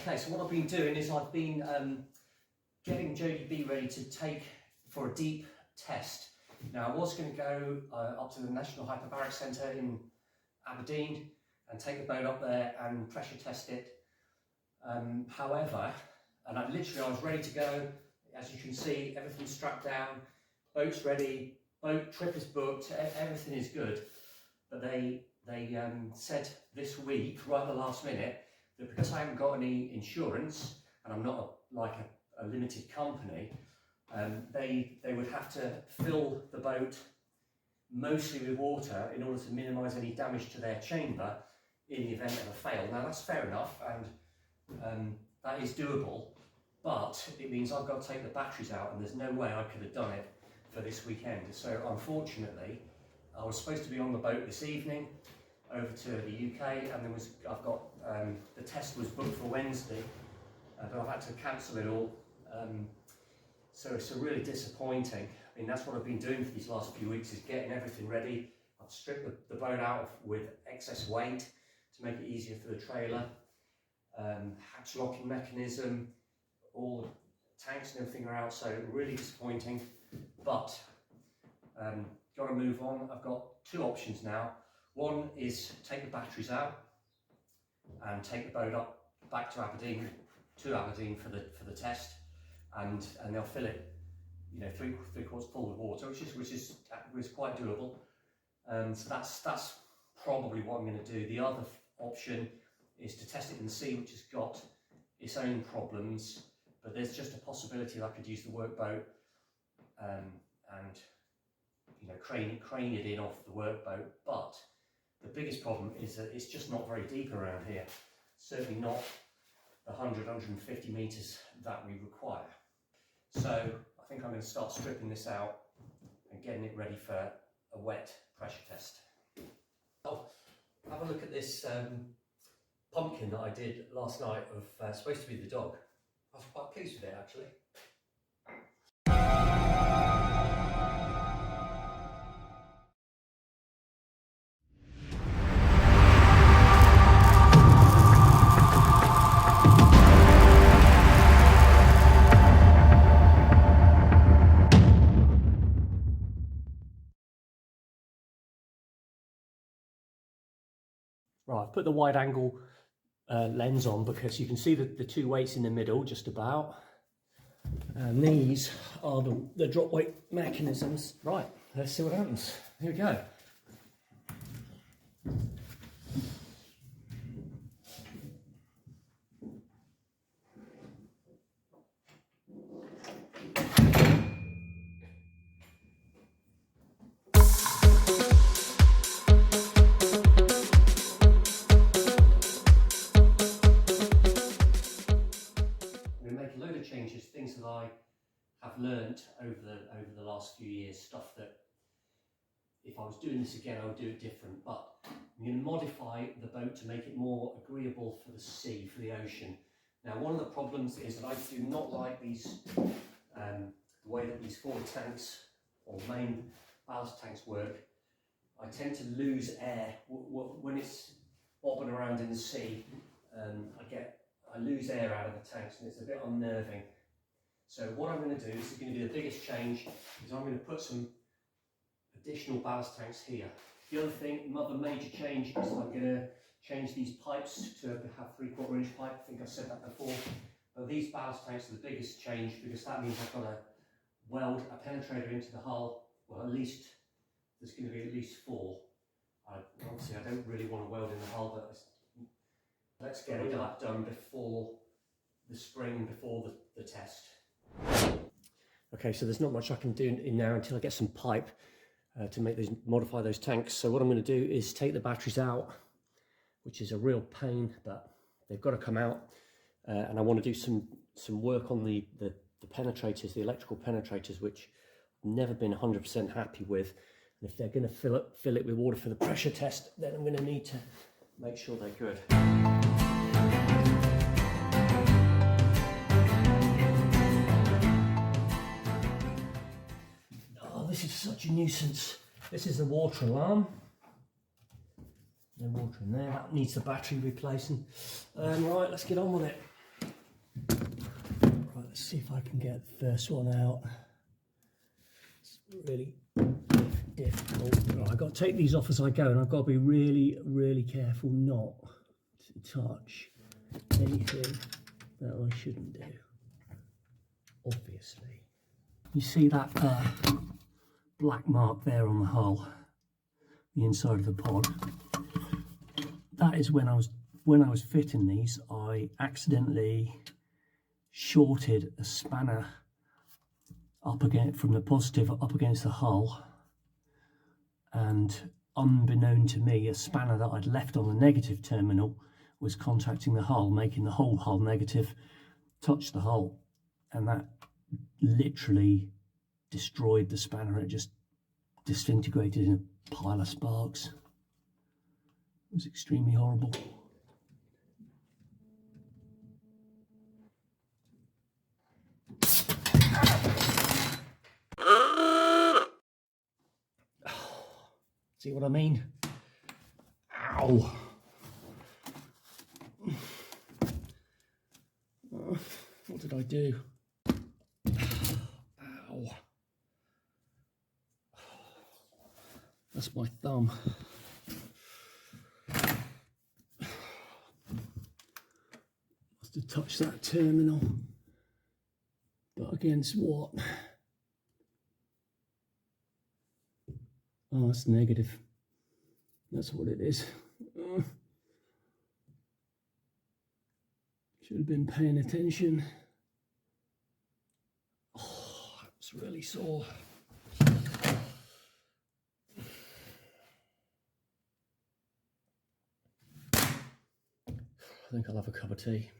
Okay, so what I've been doing is I've been getting Jodie B ready to take for a deep test. Now I was going to go up to the National Hyperbaric Centre in Aberdeen and take the boat up there and pressure test it. However, and I was ready to go. As you can see, everything's strapped down, boat's ready, boat trip is booked, everything is good. But they said this week, right at the last minute, that because I haven't got any insurance and I'm not like a limited company, they would have to fill the boat mostly with water in order to minimise any damage to their chamber in the event of a fail. Now that's fair enough, and that is doable, but it means I've got to take the batteries out, and there's no way I could have done it for this weekend. So unfortunately, I was supposed to be on the boat this evening over to the UK, and I've got the test was booked for Wednesday, but I've had to cancel it all. So it's really disappointing. I mean, that's what I've been doing for these last few weeks, is getting everything ready. I've stripped the boat out with excess weight to make it easier for the trailer. Hatch locking mechanism, all the tanks and everything are out, so really disappointing. But got to move on. I've got two options now. One is take the batteries out and take the boat up back to Aberdeen for the test, and they'll fill it, you know, three quarters full with water, which is quite doable. So that's probably what I'm going to do. The other option is to test it in the sea, which has got its own problems, but there's just a possibility that I could use the workboat and you know, crane it in off the workboat. But the biggest problem is that it's just not very deep around here. Certainly not the 100-150 metres that we require. So I think I'm going to start stripping this out and getting it ready for a wet pressure test. I'll have a look at this pumpkin that I did last night of supposed to be the dog. I was quite pleased with it actually. Right, I've put the wide angle lens on because you can see the two weights in the middle just about, and these are the drop weight mechanisms. Right, let's see what happens. Here we go. Changes, things that I have learnt over the last few years, stuff that if I was doing this again I would do it different, but I'm going to modify the boat to make it more agreeable for the sea, for the ocean. Now one of the problems is that I do not like these, the way that these forward tanks or main ballast tanks work. I tend to lose air when it's bobbing around in the sea. I lose air out of the tanks and it's a bit unnerving. So what I'm going to do, this is going to be the biggest change, is I'm going to put some additional ballast tanks here. The other thing, another major change, is I'm going to change these pipes to have 3/4 inch pipe. I think I've said that before. But these ballast tanks are the biggest change because that means I've got to weld a penetrator into the hull. Well, at least, there's going to be at least 4. Obviously I don't really want to weld in the hull, but let's get all that done before the spring, before the test. Okay, so there's not much I can do in now until I get some pipe to modify those tanks. So what I'm going to do is take the batteries out, which is a real pain, but they've got to come out. And I want to do some work on the penetrators, the electrical penetrators, which I've never been 100% happy with. And if they're going to fill it with water for the pressure test, then I'm going to need to make sure they're good. Oh, this is such a nuisance. This is the water alarm. No water in there. That needs the battery replacing. Right, let's get on with it. Right, let's see if I can get the first one out. It's really difficult. Right, I've got to take these off as I go, and I've got to be really, really careful not to touch anything that I shouldn't do, obviously. You see that black mark there on the hull, the inside of the pod? That is when I was fitting these, I accidentally shorted a spanner up against, from the positive up against the hull, and unbeknown to me, a spanner that I'd left on the negative terminal was contacting the hull, making the whole hull negative touch the hull, and that literally destroyed the spanner. It just disintegrated in a pile of sparks. It was extremely horrible. See what I mean? Ow! What did I do? Ow! That's my thumb. Must have touched that terminal. But against what? Oh, it's negative. That's what it is. Should have been paying attention. Oh, it's really sore. I think I'll have a cup of tea.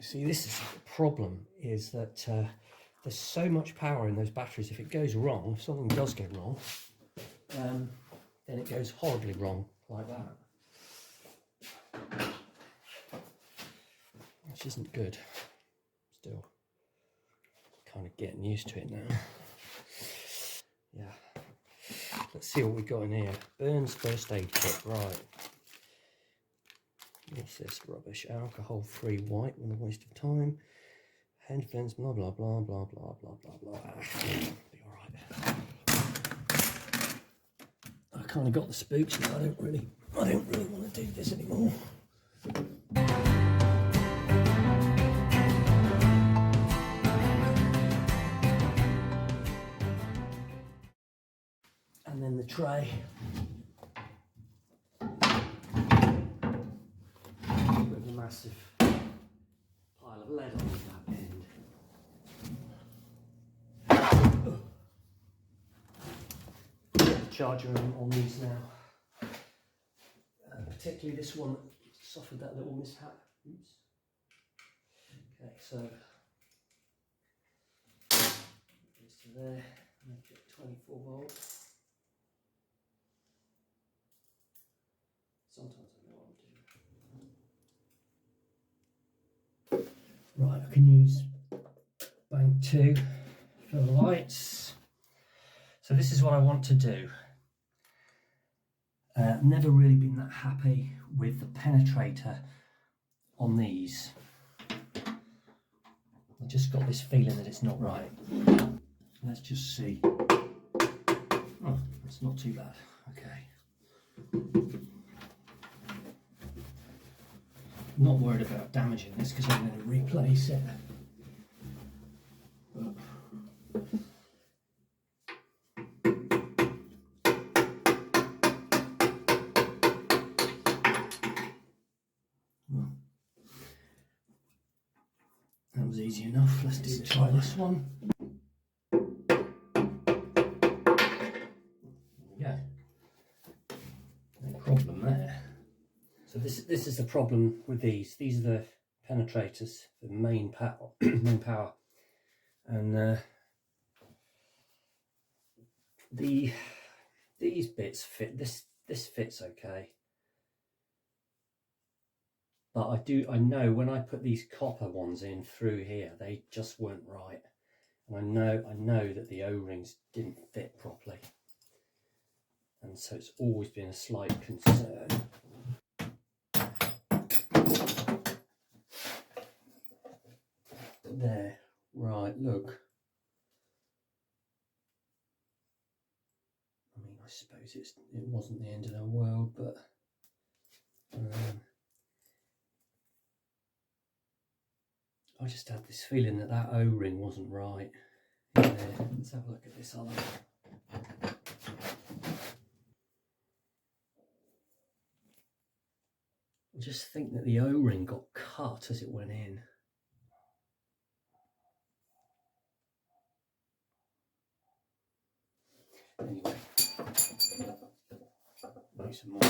See, this is the problem, is that there's so much power in those batteries. If it goes wrong, if something does go wrong, then it goes horribly wrong, like that. Which isn't good. Still kind of getting used to it now. Yeah. Let's see what we got in here. Burns first aid kit, right. What's this rubbish? Alcohol-free white, what a waste of time. Hand vents, blah blah blah blah blah blah blah blah. Be alright. I kind of got the spooks now. I don't really want to do this anymore. And then the tray. With a massive pile of lead on that end. Charger on these now. Particularly this one suffered that little mishap. Oops. Okay, so this to there, make it 24 volts. Sometimes I know what I'm doing. Right, I can use bank 2 for the lights. So this is what I want to do. Never really been that happy with the penetrator on these. I just got this feeling that it's not right. Let's just see. Oh, it's not too bad. Okay. Not worried about damaging this because I'm going to replace it. Well, that was easy enough. Let's try this one. Yeah, no problem there. So this is the problem with these. These are the penetrators, the main power, and these bits fit. This fits okay, but I know when I put these copper ones in through here, they just weren't right, and I know that the O-rings didn't fit properly, and so it's always been a slight concern. I suppose it wasn't the end of the world, but I just had this feeling that that O-ring wasn't right in there. Let's have a look at this other one. I just think that the O-ring got cut as it went in. Anyway, make some more.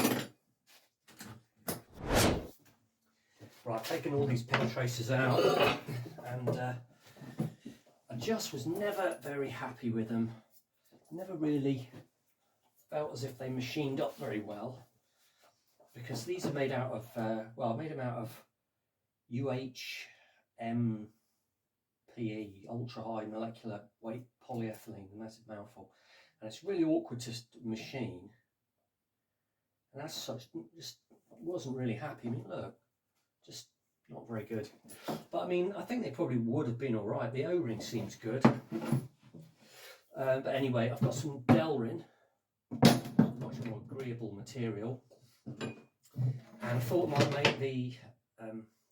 Right, I've taken all these pen tracers out, and I just was never very happy with them. Never really felt as if they machined up very well, because these are made out of, well, I made them out of UHMPE, ultra high molecular weight polyethylene, a massive mouthful, and it's really awkward to machine, and as such, just wasn't really happy. I mean, look, just not very good. But I mean, I think they probably would have been all right. The O-ring seems good. But anyway, I've got some Delrin, much more agreeable material, and I thought I might make the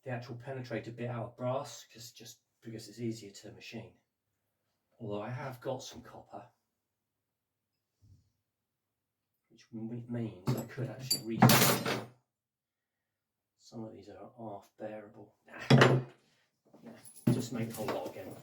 actual penetrator bit out of brass, just because it's easier to machine. Although I have got some copper, which means I could actually reset it. Some of these are half bearable. Yeah, just make a whole lot again.